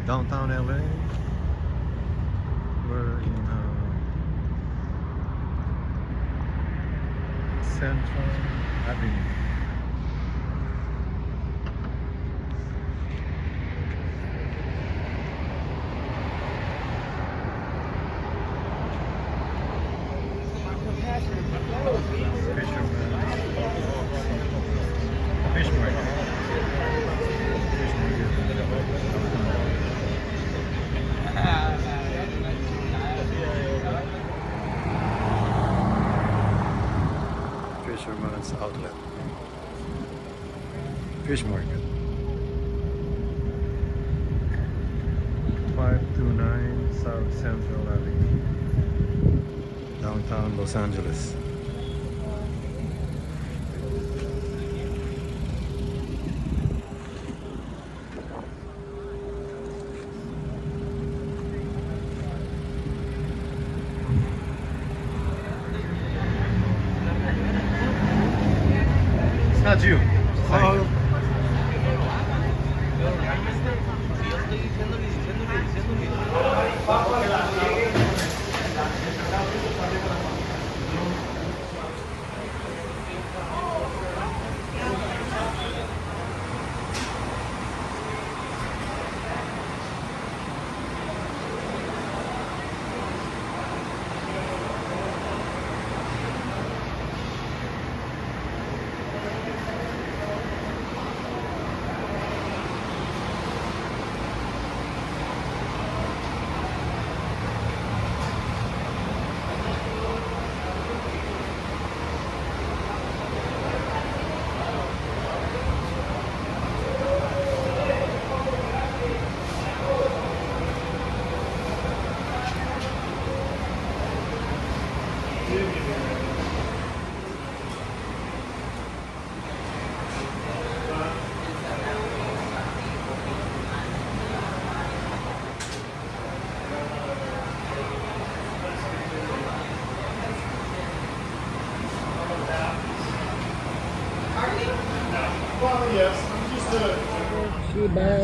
downtown LA. We're in Central Avenue. Fish market. Fish market. Fisherman's Outlet. Fish market. 529 South Central Avenue, downtown Los Angeles. It's not you. Oh.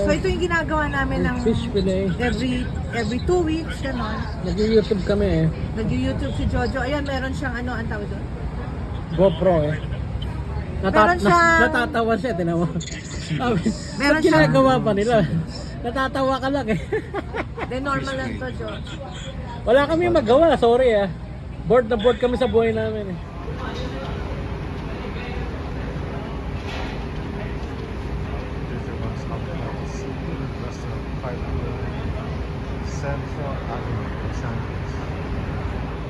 So ito yung ginagawa namin ng Fish fillet. every 2 weeks, gano'n. Nag-YouTube kami eh. Nag-YouTube si Jojo. Ayan, meron siyang ano, ang tawag doon? GoPro eh. Meron siyang- Natatawa siya, tinawa. Sabi, Meron ba't siyang- ginagawa pa nila? Natatawa ka lang eh. Then normal lang to, Jojo. Wala kami magawa, sorry ah. Bored na bored kami sa buhay namin eh. Fisherman's Outlet, Seafood Restaurant, 529 Central Avenue, Los Angeles.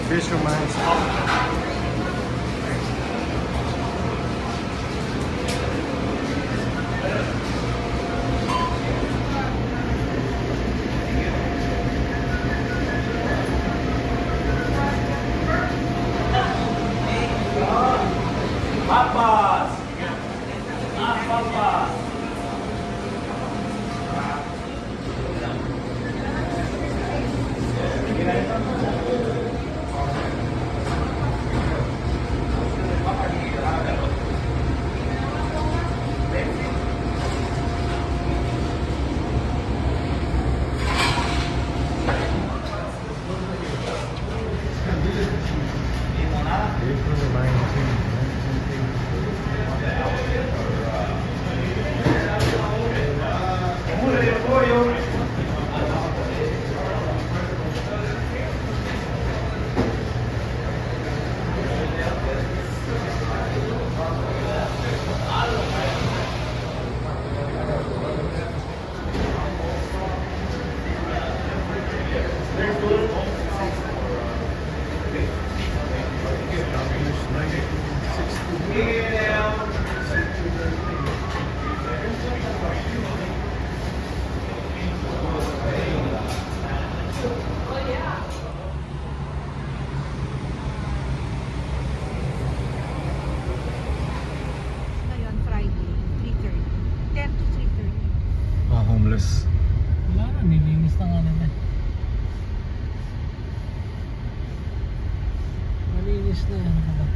Fisherman's Outlet. April 19, 1984. homeless. Wala na, nilinis na nga nila. Malinis na yan. Ano ba?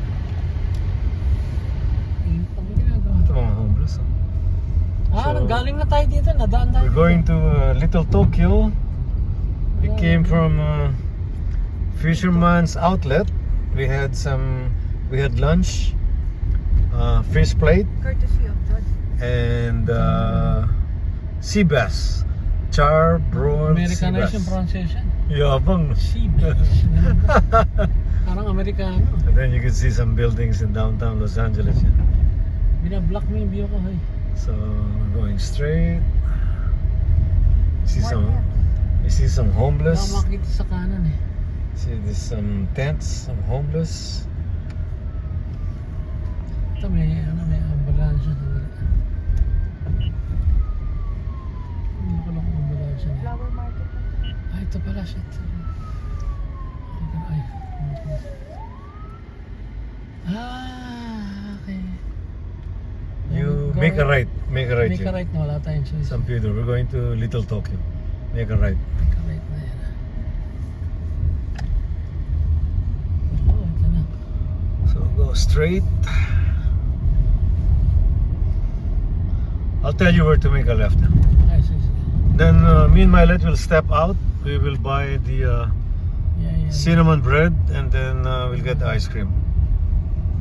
Init pa mo ginagawa. Ito mga homeless. Nanggaling na tayo dito. Nadaan tayo. We're going to Little Tokyo. We came from Fisherman's Outlet. We had lunch, fish plate, Courtesy of George. and sea bass, char, broiled sea Americanized yung bass. pronunciation. Yabang. Sea beach. Parang Amerikano. And then you can see some buildings in downtown Los Angeles. Yeah. Binablock mo yung view ko. Hey. So we're going straight. You see some Wala homeless. makikita sa kanan eh. See there's some tents, some homeless. Ito may ambulansya. Nakulong ambulansya. Flower market. Ay, ito pala, shit. Ay, okay. You make a right. Make a right. Make a here. right na wala tayong choice. San Pedro. We're going to Little Tokyo. Make a right. Make a right na yan. Oh, ito na. So go straight. I'll tell you where to make a left. Ay, sige. Then me and Milet will step out. We will buy the Yeah. cinnamon bread, and then we'll get the ice cream.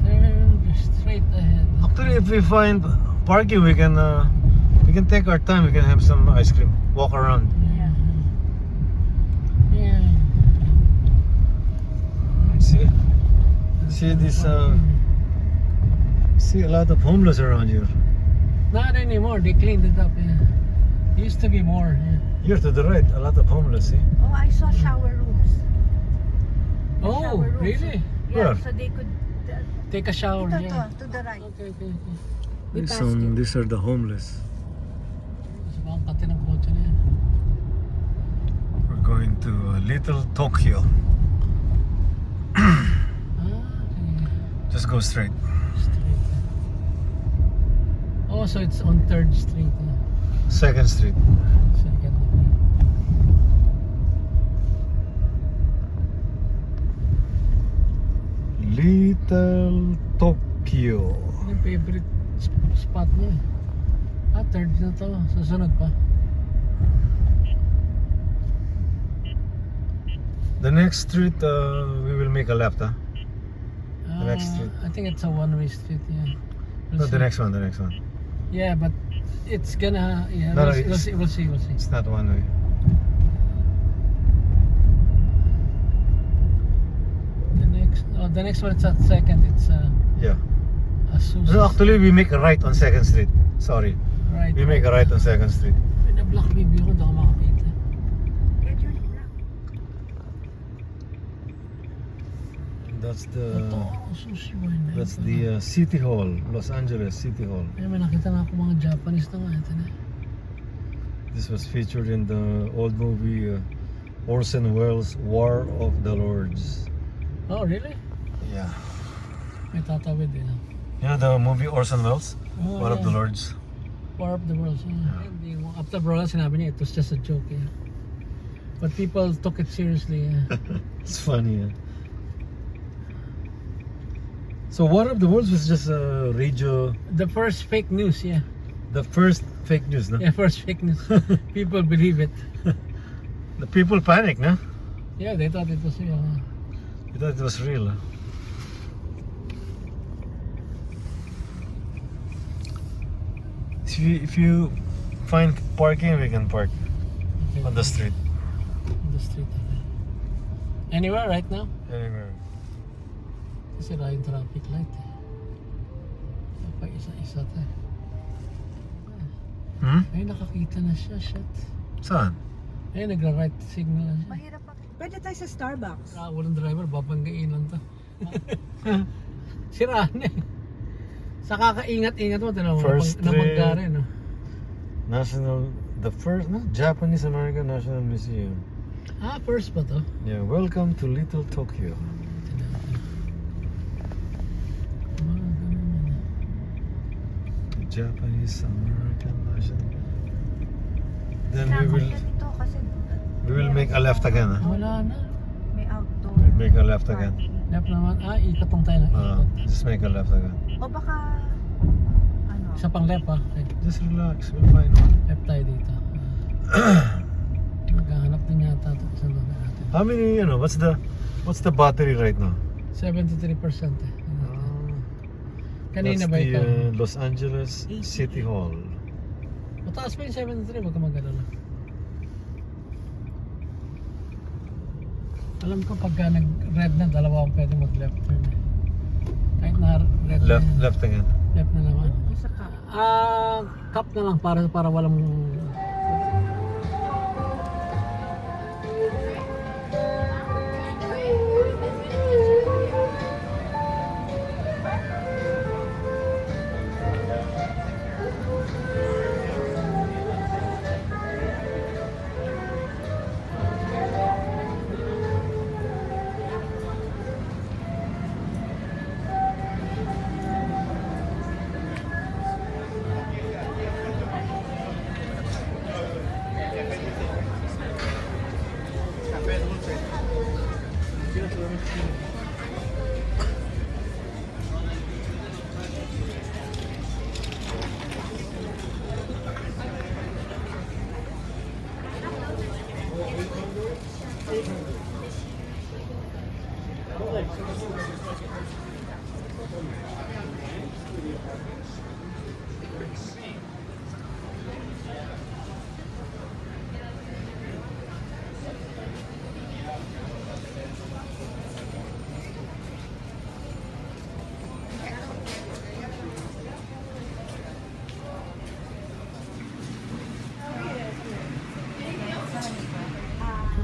Turn straight ahead. Actually, if we find parking, we can take our time. We can have some ice cream. Walk around. Yeah. See this. See a lot of homeless around here. Not anymore. They cleaned it up. Yeah. Used to be more. Yeah. Here to the right, a lot of homeless. See? Oh, I saw shower rooms. Oh, Shower rooms. really? Yeah, Where? so they could. Take a shower. Ito, Yeah. to the right. Okay. We passed it. These are the homeless. Sa mga pati ng kotse na yan. We're going to Little Tokyo. Okay. Just go straight. Straight. Oh, so it's on 3rd Street. Yeah. 2nd Street. Second. Little Tokyo. Ano yung favorite spot niya? 3rd na to. Susunod pa. The next street, we will make a left, huh? The next street. I think it's a one-way street. Yeah. No, the next one, the next one. Yeah, but it's gonna. Yeah, No, we'll see. We'll see. It's not one way. The next one it's at 2nd. It's Yeah. Azusa. No, actually, we make a right on 2nd Street. Sorry. Right. We make a right on 2nd Street. Pinablock yung view ko, hindi ako makakita. That's Ito, sushi wine na that's ito. the City Hall, Los Angeles City Hall. Ay, may nakita na ako mga Japanese na nga. Ito na. This was featured in the old movie Orson Welles' War of the Lords. Oh, really? Yeah. May tatawid din. You know the movie Orson Welles? Oh, War of the Lords? War of the Worlds. Yeah. Hindi mo. After Brawl, sinabi niya, it was just a joke. Yeah. But people took it seriously. Yeah. It's funny. Yeah. So War of the Worlds was just a radio, The first fake news, yeah. the first fake news, no? Yeah, first fake news. People believe it. The people panic, no? Yeah, they thought it was real. You thought it was real. Huh? If you find parking, we can park Okay. on the street. On the street. Okay. Anywhere right now? Anywhere. Kasi wala yung traffic light. Pa isa-isa tayo. Ay, nakakita na siya. Shit. Saan? Ay, nagra-right signal na siya. Mahirap pa. Pwede tayo sa Starbucks. Walang driver, babanggain lang to. Siraan eh. Sa kakaingat-ingat mo, tinaw mo, First nabangga trip. rin. No? The first, no? Japanese American National Museum. First pa to? Yeah, welcome to Little Tokyo. Japanese American National. Then Dapat we ganito kasi will make a left again. Wala na. may outdoor. We'll make a left again. parking. Left naman. Ikatong tayo na. Just make a left again. O baka, ano, Isa pang left ah. Okay. Just relax. We'll find one. Left tayo dito. Maghahanap din yata ito sa loob natin. How many? What's the battery right now? 73% eh. Kanina That's ba the ikaw? Los Angeles City Hall. Mataas pa yung 73, wag ka mag-alala. Alam ko pagka nag-red na, dalawa akong pwede mag-left turn eh. Kahit na red Left, na, left again. left na naman. isa ka. Cup na lang para walang...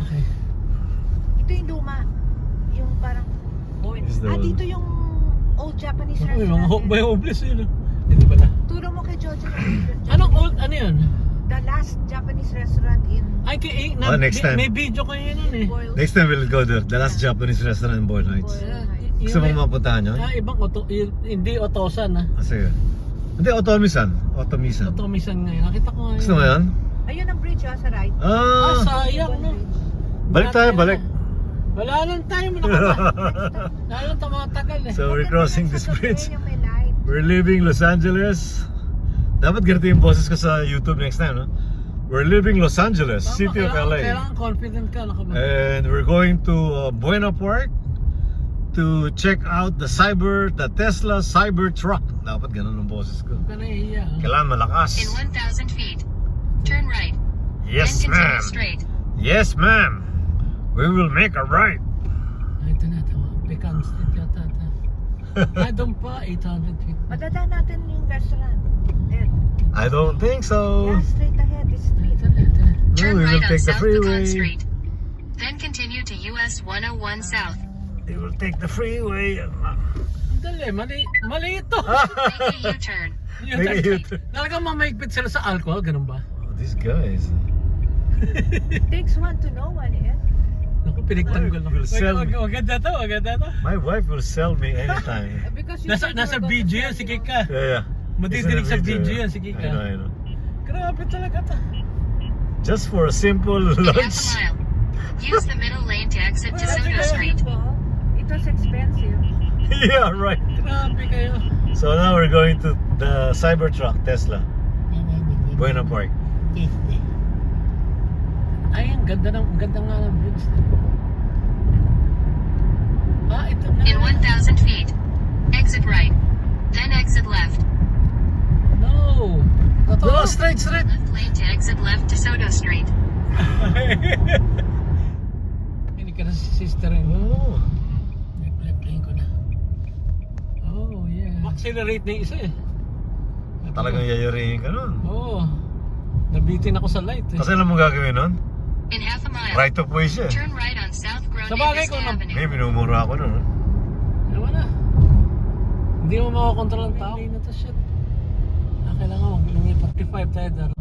Okay. Ito yung luma. Yung parang, Is the dito yung old Japanese Uy, mga restaurant. may homeless yun. Hindi pala. Turo mo kay Jojo. Anong old, ano yun? The last Japanese restaurant in Ay, Next time. may video kayo nun eh. Boyle. Next time we'll go there. The last Japanese restaurant in Boyle Heights. Boyle Heights. Gusto mo mapuntahan yun? Ibang hindi Otosan ah. Sige. Hindi, Otomisan. Otomisan. Otomisan ngayon. Nakita ko ngayon. Gusto mo yan? Ayun ang bridge sa right. Sayang no. Balik tayo, balik. Wala lang tayo nakaka. Lalo lang tumatagal eh. So we're crossing this bridge. Yung may light. We're leaving Los Angeles. Dapat ganito yung boses ko sa YouTube next time, no? We're leaving Los Angeles, city of LA. Kailangan confident ka. And we're going to Buena Park to check out the Tesla Cybertruck. Dapat ganun ang boses ko. Huwag ka nahihiya. Kailangan malakas. In 1,000 feet, turn right. Yes, then continue ma'am. straight. Yes, ma'am. We will make a right. Ito na, ito. Pecan Street yata. Ay, doon pa, 800 feet. Madadaan natin yung restaurant. There. I don't think so. Yeah, straight ahead. This street. Ito na. No, Turn we will right on take the South Pecan freeway. Street. Then continue to US 101 South. We will take the freeway. Dali, mali ito. Make a U-turn. Make a U-turn. Talagang mamahigpit sila sa alcohol, ganun ba? Oh, these guys. Takes one to know one, eh. Naku, pinigtanggol ako. Will sell me. Maganda to. My wife will sell me anytime. Because you said you Nasa were going video to yan, sell si me. Kika. Yeah. Madidinig It's in sa the video yan, si I Kika. know. Grabe talaga to. Just for a simple In half lunch. a mile, use the middle lane to exit to Well, Soto yeah. Street. It was expensive. Yeah, right. Grabe kayo. So now we're going to the Cybertruck Tesla, Buena Park. Ay, ang ganda nga ng bridge. Ito na. In 1,000 feet, exit right. Then exit left. No. Totoo. No, straight. Left lane to exit left to Soto Street. Hindi ka na si sister rin. Oh. Left lane ko na. Oh, yeah. Accelerate na yung isa eh. Talagang yayarihin ka nun. Oo. Nabitin ako sa light eh. Kasi alam mo gagawin nun? In half a mile, Right of way siya. turn right on South Sa bagay Gronda kung Avenue. May minumura ako nun. Ano na? Hindi mo makakontrol ang tao. Hindi na to shit. Kailangan mag-45 tayo daro.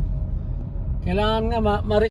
Kailangan nga